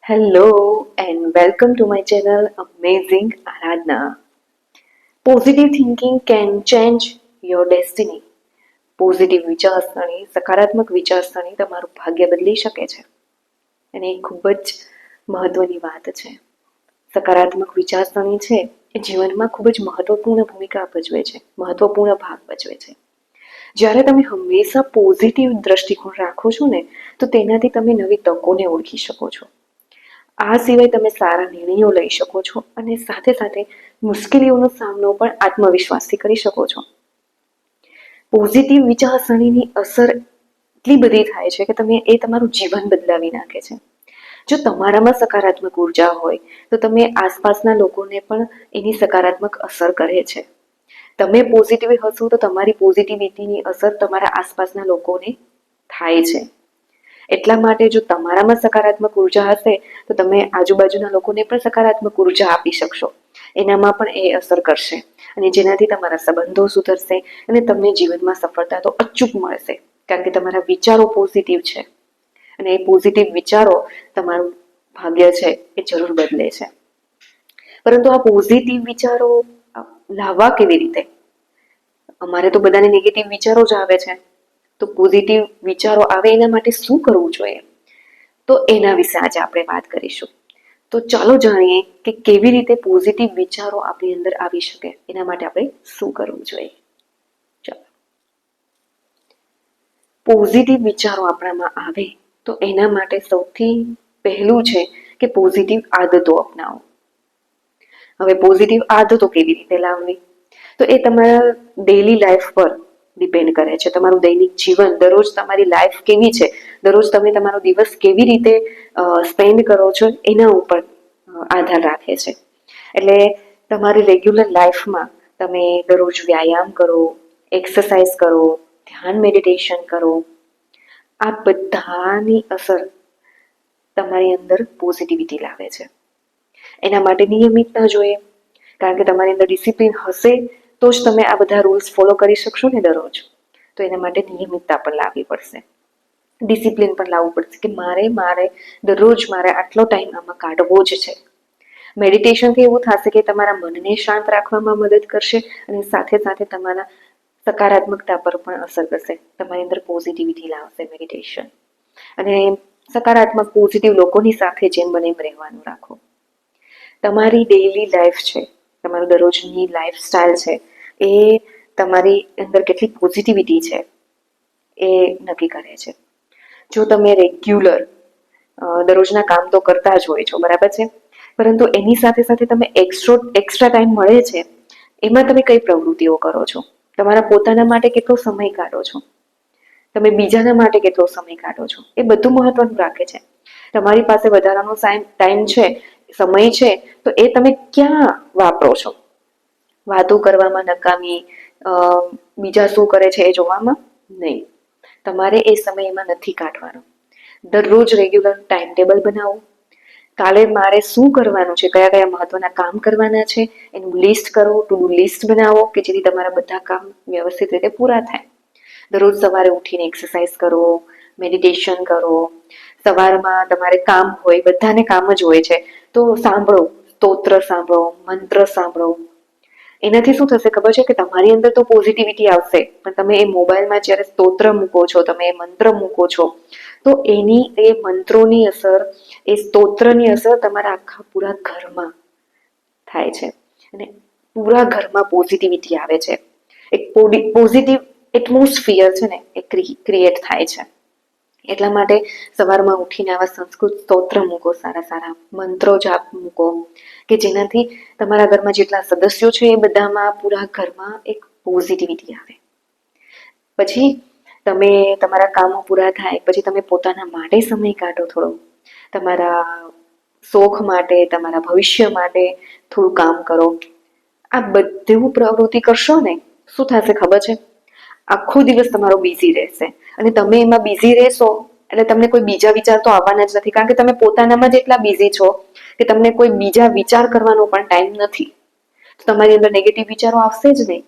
Hello and welcome to my channel Amazing Aradhna. Positive thinking can change your destiny. Positive વિચારસરણી, સકારાત્મક વિચારસરણી તમારું ભાગ્ય બદલી શકે છે. અને એ ખૂબ જ મહત્વની વાત છે. સકારાત્મક વિચારસરણી છે એ જીવનમાં ખૂબ જ મહત્વપૂર્ણ ભૂમિકા ભજવે છે, મહત્વપૂર્ણ ભાગ ભજવે છે. જ્યારે તમે હંમેશા પોઝિટિવ દ્રષ્ટિકોણ રાખો છો ને, તો તેનાથી તમે નવી તકોને ઓળખી શકો છો. આ સિવાય તમે સારા નિર્ણયો લઈ શકો છો અને સાથે સાથે મુશ્કેલીઓનો સામનો પણ આત્મવિશ્વાસથી કરી શકો છો. પોઝિટિવ વિચારસરણીની અસર એટલી બધી થાય છે કે તમારું જીવન બદલાવી નાખે છે. જો તમારામાં સકારાત્મક ઉર્જા હોય તો તમે આસપાસના લોકોને પણ એની સકારાત્મક અસર કરે છે. તમે પોઝિટિવ હશો તો તમારી પોઝિટિવિટીની અસર તમારા આસપાસના લોકોને થાય છે. એટલા માટે જો તમારામાં સકારાત્મક ઉર્જા હશે તો તમે આજુબાજુના લોકોને પણ સકારાત્મક ઉર્જા આપી શકશો. એનામાં પણ એ અસર કરશે અને જેનાથી તમારા સંબંધો સુધરશે અને તમને જીવનમાં સફળતા તો અચૂક મળશે, કારણ કે તમારા વિચારો પોઝિટિવ છે અને એ પોઝિટિવ વિચારો તમારું ભાગ્ય છે એ જરૂર બદલે છે. પરંતુ આ પોઝિટિવ વિચારો લાવવા કેવી રીતે? અમારે તો બધાને નેગેટિવ વિચારો જ આવે છે. તો પોઝિટિવ વિચારો આવે એના માટે શું કરવું જોઈએ? તો એના વિશે આજે આપણે વાત કરીશું. તો ચાલો જાણીએ કે કેવી રીતે પોઝિટિવ વિચારો આપણી અંદર આવી શકે. એના માટે આપણે શું કરવું જોઈએ. ચાલો, પોઝિટિવ વિચારો આપણામાં આવે તો એના માટે સૌથી પહેલું છે કે પોઝિટિવ આદતો અપનાવો. હવે પોઝિટિવ આદતો કેવી રીતે લાવવી? તો એ તમારા ડેઈલી લાઈફ પર ડિપેન્ડ કરે છે. તમારું દૈનિક જીવન, દરરોજ તમારી લાઈફ કેવી છે, દરરોજ તમે તમારો દિવસ કેવી રીતે સ્પેન્ડ કરો છો એના ઉપર આધાર રાખે છે. એટલે તમારી રેગ્યુલર લાઈફમાં તમે દરરોજ વ્યાયામ કરો, એક્સરસાઇઝ કરો, ધ્યાન મેડિટેશન કરો, આ બધાની અસર તમારી અંદર પોઝિટિવિટી લાવે છે. એના માટે નિયમિતતા જોઈએ, કારણ કે તમારી અંદર ડિસિપ્લિન હશે તો જ તમે આ બધા રૂલ્સ ફોલો કરી શકશો ને દરરોજ. તો એના માટે નિયમિતતા પણ લાવવી પડશે, ડિસિપ્લિન પણ લાવવું પડશે કે મારે દરરોજ આટલો ટાઈમ આમાં કાઢવો જ છે. મેડિટેશનથી એવું થશે કે તમારા મનને શાંત રાખવામાં મદદ કરશે અને સાથે સાથે તમારા સકારાત્મકતા પર પણ અસર કરશે. તમારી અંદર પોઝિટિવિટી લાવશે મેડિટેશન. અને સકારાત્મક પોઝિટિવ લોકોની સાથે જેમ બને એમ રહેવાનું રાખો. તમારી ડેઈલી લાઈફ છે, તમારું દરરોજની લાઈફ સ્ટાઇલ છે, એ તમારી અંદર કેટલી પોઝિટિવિટી છે એ નક્કી કરે છે. જો તમે રેગ્યુલર દરરોજના કામ તો કરતા જ હોય છો, બરાબર છે, પરંતુ એની સાથે સાથે તમે એક્સ્ટ્રા ટાઈમ મળે છે, એમાં તમે કઈ પ્રવૃત્તિઓ કરો છો? તમારા પોતાના માટે કેટલો સમય કાઢો છો? તમે બીજાના માટે કેટલો સમય કાઢો છો? એ બધું મહત્વનું રાખે છે. તમારી પાસે વધારાનો ટાઈમ છે, સમય છે, તો એ તમે ક્યાં વાપરો છો? વાતો કરવામાં નકામી, બીજા શું કરે છે એ જોવામાં નહીં. તમારે એ સમય એમાં નથી કાઢવાનો. દરરોજ રેગ્યુલર ટાઈમ ટેબલ બનાવો. કાલે મારે શું કરવાનું છે, કયા કયા મહત્વના કામ કરવાના છે એનું લિસ્ટ કરો, ટુ ડુ લિસ્ટ બનાવો કે જેથી તમારા બધા કામ વ્યવસ્થિત રીતે પૂરા થાય. દરરોજ સવારે ઉઠીને એક્સરસાઇઝ કરો, મેડિટેશન કરો. સવારમાં તમારે કામ હોય, બધાને કામ જ હોય છે, તો સાંભળો, સ્તોત્ર સાંભળો, મંત્ર સાંભળો. એનાથી શું થશે ખબર છે કે તમારી અંદર તો પોઝિટિવિટી આવશે, પણ તમે એ મોબાઈલમાં જ્યારે સ્તોત્ર મૂકો છો, તમે એ મંત્ર મૂકો છો, તો એની એ મંત્રોની અસર, એ સ્તોત્રની અસર તમારા આખા પૂરા ઘરમાં થાય છે અને પૂરા ઘરમાં પોઝિટિવિટી આવે છે. એક પોઝિટિવ એટમોસ્ફિયર છે ને એ ક્રિએટ થાય છે. એટલા માટે સવારમાં ઉઠીને આવા સંસ્કૃત સ્તોત્ર મૂકો, સારા સારા મંત્રો જાપ મૂકો કે જેનાથી તમારા ઘરમાં જેટલા સદસ્યો છે એ બધામાં, પૂરા ઘરમાં એક પોઝિટિવિટી આવે. પછી તમે તમારા કામો પૂરા થાય પછી તમે પોતાના માટે સમય કાઢો, થોડો તમારા શોખ માટે, તમારા ભવિષ્ય માટે થોડું કામ કરો. આ બધું પ્રવૃત્તિ કરશો ને, શું થશે ખબર છે? આખો દિવસ તમારો બિઝી રહેશે અને તમે એમાં બિઝી રહેશો એટલે તમને કોઈ બીજા વિચાર તો આવવાના જ નથી, કારણ કે તમે પોતાનામાં જ એટલા બિઝી છો કે તમને કોઈ બીજા વિચાર કરવાનો પણ ટાઈમ નથી. તો તમારી અંદર નેગેટિવ વિચારો આવશે જ નહીં.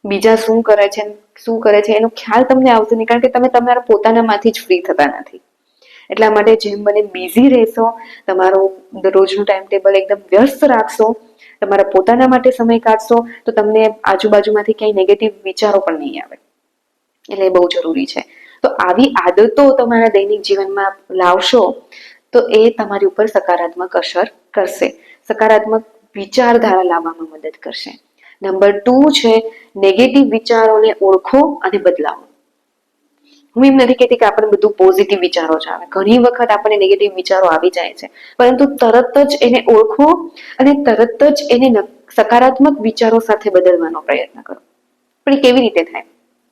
બીજા શું કરે છે એનો ખ્યાલ તમને આવશે નહીં, કારણ કે તમે તમારા પોતાનામાંથી જ ફ્રી થતા નથી. એટલા માટે જેમ બને બિઝી રહેશો, તમારું દરરોજનું ટાઈમ ટેબલ એકદમ વ્યસ્ત રાખશો, તમારા પોતાના માટે સમય કાઢશો, તો તમને આજુબાજુમાંથી ક્યાંય નેગેટિવ વિચારો પણ નહીં આવે. એટલે એ બહુ જરૂરી છે. તો આવી આદતો તમારા દૈનિક જીવનમાં લાવશો તો એ તમારી ઉપર સકારાત્મક અસર કરશે, સકારાત્મક વિચારધારા લાવવામાં મદદ કરશે. નંબર 2 છે નેગેટિવ વિચારોને ઓળખો અને બદલાવો. હું એમ નથી કહેતી કે આપણે બધું પોઝિટિવ વિચારો જ આવે. ઘણી વખત આપણને નેગેટિવ વિચારો આવી જાય છે, પરંતુ તરત જ એને ઓળખો અને તરત જ એને સકારાત્મક વિચારો સાથે બદલવાનો પ્રયત્ન કરો. પણ કેવી રીતે થાય?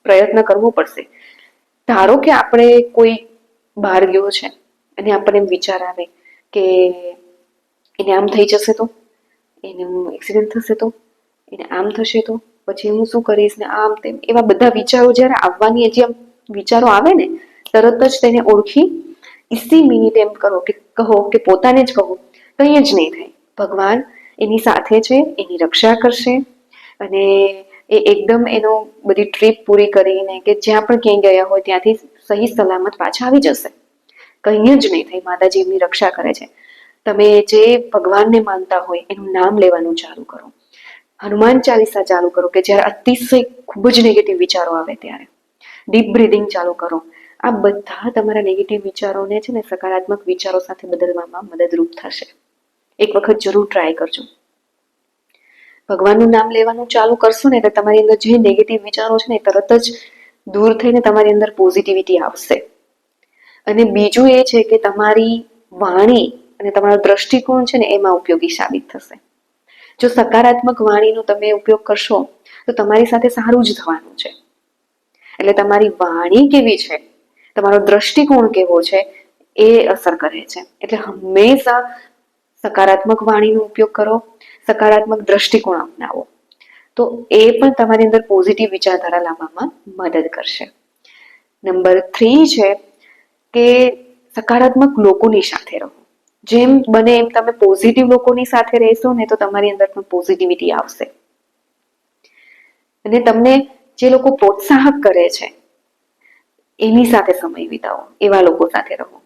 પ્રયત્ન કરવો પડશે. ધારો કે આપણે કોઈ બહાર ગયો છે અને આપણને એમ વિચાર આવે કે એને આમ થઈ જશે તો, એને એક્સિડન્ટ થશે તો, એને આમ થશે તો, પછી હું શું કરીશ ને આમ તેમ, એવા બધા વિચારો જ્યારે આવવાની જે વિચારો આવે ને, તરત જ તેને ઓળખી ઇસી મિનિટ એમ કરો કે કહો કે પોતાને જ કહો, કંઈ જ નહીં થાય, ભગવાન એની સાથે છે, એની રક્ષા કરશે અને એ એકદમ એનો બધી ટ્રીપ પૂરી કરીને કે જ્યાં પણ ક્યાંય ગયા હોય ત્યાંથી સહી સલામત પાછા આવી જશે. કંઈ જ નહીં થાય, માતાજી એમની રક્ષા કરે છે. તમે જે ભગવાનને માનતા હોય એનું નામ લેવાનું ચાલુ કરો. હનુમાન ચાલીસા ચાલુ કરો કે જ્યારે અતિશય ખૂબ જ નેગેટિવ વિચારો આવે ત્યારે. ડીપ બ્રીધિંગ ચાલુ કરો. આ બધા તમારા નેગેટિવ વિચારોને છે ને સકારાત્મક વિચારો સાથે બદલવામાં મદદરૂપ થશે. એક વખત જરૂર ટ્રાય કરજો. ભગવાનનું નામ લેવાનું ચાલુ કરશો ને એટલે તમારી અંદર જે નેગેટિવ વિચારો છે ને તરત જ દૂર થઈને તમારી અંદર પોઝિટિવિટી આવશે. અને બીજું એ છે કે તમારી વાણી અને તમારો દ્રષ્ટિકોણ છે ને એમાં ઉપયોગી સાબિત થશે. જો સકારાત્મક વાણીનો તમે ઉપયોગ કરશો તો તમારી સાથે સારું જ થવાનું છે. એટલે તમારી વાણી કેવી છે, તમારો દ્રષ્ટિકોણ કેવો છે એ અસર કરે છે. એટલે હંમેશા સકારાત્મક વાણીનો ઉપયોગ કરો, સકારાત્મક દ્રષ્ટિકોણ અપનાવો, તો એ પણ તમારી અંદર પોઝિટિવ વિચારધારા લાવવામાં મદદ કરશે. નંબર 3 છે કે સકારાત્મક લોકોની સાથે રહો. જેમ બને એમ તમે પોઝિટિવ લોકોની સાથે રહેશો ને તો તમારી અંદર પણ પોઝિટિવિટી આવશે. અને તમને જે લોકો પ્રોત્સાહક કરે છે એની સાથે સમય વિતાવો, એવા લોકો સાથે રહો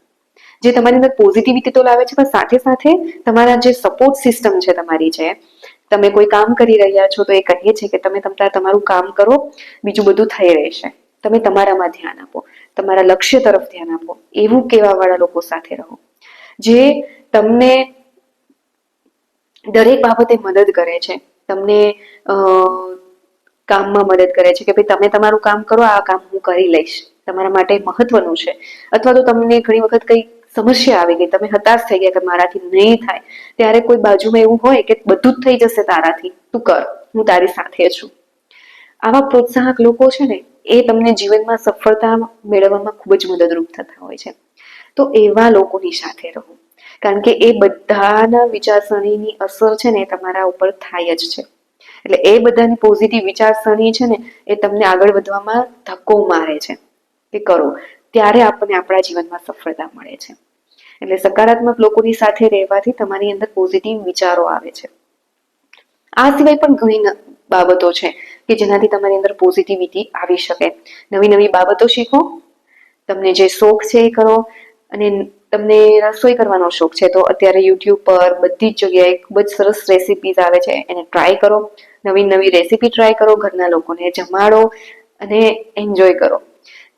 જે તમારી અંદર પોઝિટિવિટી તો લાવે છે, પણ સાથે સાથે તમારા જે સપોર્ટ સિસ્ટમ છે તમારી, છે તમે કોઈ કામ કરી રહ્યા છો તો એ કહે છે કે તમે તમારું કામ કરો, બીજું બધું થઈ રહેશે, તમે તમારામાં ધ્યાન આપો, તમારા લક્ષ્ય તરફ ધ્યાન આપો, એવું કહેવાવાળા લોકો સાથે રહો જે તમને દરેક બાબતે મદદ કરે છે. તમને કામમાં મદદ કરે છે કે ભાઈ તમે તમારું કામ કરો, આ કામ હું કરી લઈશ, તમારા માટે મહત્વનું છે. અથવા તો તમને ઘણી વખત કઈ સમસ્યા આવી ગઈ, તમે હતાશ થઈ ગયા કે મારાથી નહીં થાય, ત્યારે કોઈ બાજુમાં એવું હોય કે બધું જ થઈ જશે તારાથી, તું કર, હું તારી સાથે છું. આવા પ્રોત્સાહક લોકો છે ને એ તમને જીવનમાં સફળતા મેળવવામાં ખૂબ જ મદદરૂપ થતા હોય છે. તો એવા લોકોની સાથે રહો, કારણ કે એ બધાના વિચારસરણીની અસર છે ને તમારા ઉપર થાય જ છે. એટલે એ બધાની પોઝિટિવ વિચારસરણી છે ને એ તમને આગળ વધવામાં ધક્કો મારે છે કે કરો, ત્યારે આપણને આપણા જીવનમાં સફળતા મળે છે. એટલે સકારાત્મક લોકોની સાથે રહેવાથી તમારી અંદર પોઝિટિવ વિચારો આવે છે. આ સિવાય પણ ઘણી બાબતો છે કે જેનાથી તમારી અંદર પોઝિટિવિટી આવી શકે. નવી નવી બાબતો શીખો, તમને જે શોખ છે એ કરો, અને તમને રસોઈ કરવાનો શોખ છે તો અત્યારે યુટ્યુબ પર બધી જ જગ્યાએ ખૂબ જ સરસ રેસીપીઝ આવે છે, એને ટ્રાય કરો. નવી નવી રેસીપી ટ્રાય કરો, ઘરના લોકોને જમાડો અને એન્જોય કરો.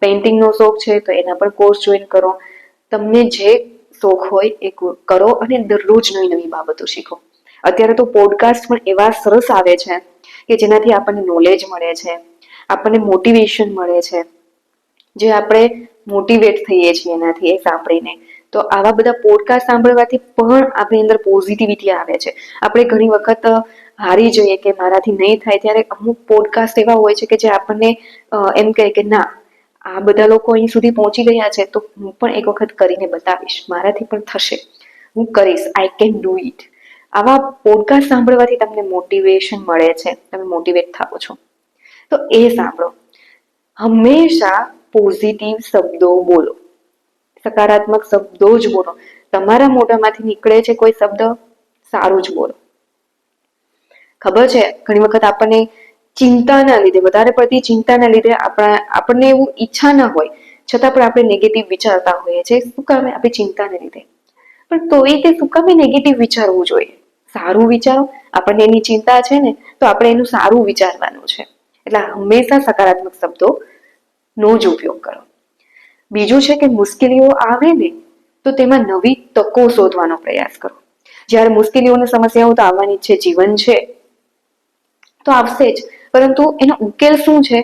પેઇન્ટિંગનો શોખ છે તો એના પણ કોર્સ જોઈન કરો. તમને જે શોખ હોય એ કરો અને દરરોજ નવી નવી બાબતો શીખો. અત્યારે તો પોડકાસ્ટ પણ એવા સરસ આવે છે કે જેનાથી આપણને નોલેજ મળે છે, આપણને મોટિવેશન મળે છે, જે આપણે મોટિવેટ થઈએ છીએ એનાથી એ સાંભળીને. તો આવા બધા પોડકાસ્ટ સાંભળવાથી પણ આપણી અંદર પોઝિટિવિટી આવે છે. આપણે ઘણી વખત હારી જઈએ કે મારાથી નહીં થાય, ત્યારે અમુક પોડકાસ્ટ એવા હોય છે કે જે આપણને એમ કહે કે ના, આ બધા લોકો અહીં સુધી પહોંચી ગયા છે તો હું પણ એક વખત કરીને બતાવીશ, મારાથી પણ થશે, હું કરીશ, આઈ કેન ડુ ઇટ. આવા પોડકાસ્ટ સાંભળવાથી તમને મોટિવેશન મળે છે, તમે મોટિવેટ થાઓ છો. તો એ સાંભળો. હંમેશા પોઝિટિવ શબ્દો બોલો, સકારાત્મક શબ્દો જ બોલો. તમારા મોઢામાંથી નીકળે છે કોઈ શબ્દ, સારું જ બોલો. ખબર છે ઘણી વખત આપણને ચિંતાના લીધે, વધારે પડતી ચિંતાના લીધે આપણને એવું ઈચ્છા ના હોય છતાં પણ આપણે નેગેટિવ વિચારતા હોઈએ છીએ. શું કામ? આપણી ચિંતાને લીધે. પણ તોય તે શું કામ નેગેટિવ વિચારવું જોઈએ? સારું વિચારો. આપણને એની ચિંતા છે ને, તો આપણે એનું સારું વિચારવાનું છે. એટલે હંમેશા સકારાત્મક શબ્દોનો જ ઉપયોગ કરો. બીજું છે કે મુશ્કેલીઓ આવે ને તો તેમાં નવી તકો શોધવાનો પ્રયાસ કરો. જ્યારે મુશ્કેલીઓની સમસ્યાઓ તો આવવાની છે, જીવન છે તો આવશે જ, પરંતુ એનો ઉકેલ શું છે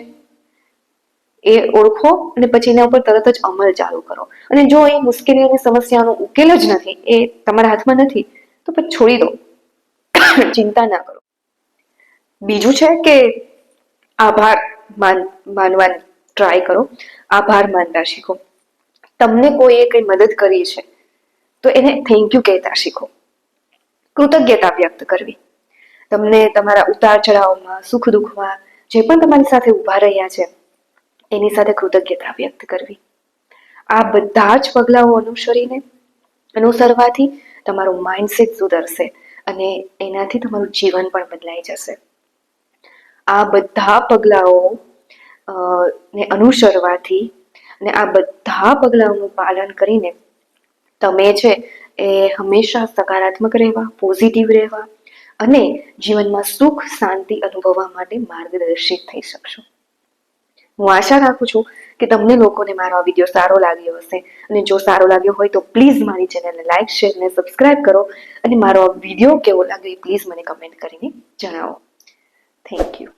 એ ઓળખો અને પછી એના ઉપર તરત જ અમલ ચાલુ કરો. અને જો એ મુશ્કેલીઓની સમસ્યાનો ઉકેલ જ નથી, એ તમારા હાથમાં નથી, તો પછી છોડી દો, ચિંતા ના કરો. બીજું છે કે આભાર માનવાની ટ્રાય કરો. આભાર માનતા શીખો. તમને કોઈએ કઈ મદદ કરી છે તો એને થેન્ક યુ કહેતા શીખો. કૃતજ્ઞતા વ્યક્ત કરવી. તમને તમારા ઉતાર ચઢાવમાં, સુખ દુઃખમાં જે પણ તમારી સાથે ઉભા રહ્યા છે એની સાથે કૃતજ્ઞતા વ્યક્ત કરવી. આ બધા જ પગલાઓ અનુસરવાથી તમારું માઇન્ડસેટ સુધરશે અને એનાથી તમારું જીવન પણ બદલાઈ જશે. આ બધા પગલાઓ ને અનુસરવાથી અને આ બધા પગલાઓનું પાલન કરીને તમે છે એ હંમેશા સકારાત્મક રહેવા, પોઝિટિવ રહેવા અને જીવનમાં સુખ શાંતિ અનુભવવા માટે માર્ગદર્શિત થઈ શકશો. હું આશા રાખું છું કે તમને લોકોને મારો આ વિડીયો સારો લાગ્યો હશે, અને જો સારો લાગ્યો હોય તો પ્લીઝ મારી ચેનલને લાઈક, શેર અને સબસ્ક્રાઇબ કરો. અને મારો આ વિડીયો કેવો લાગ્યો એ પ્લીઝ મને કમેન્ટ કરીને જણાવો. Thank you.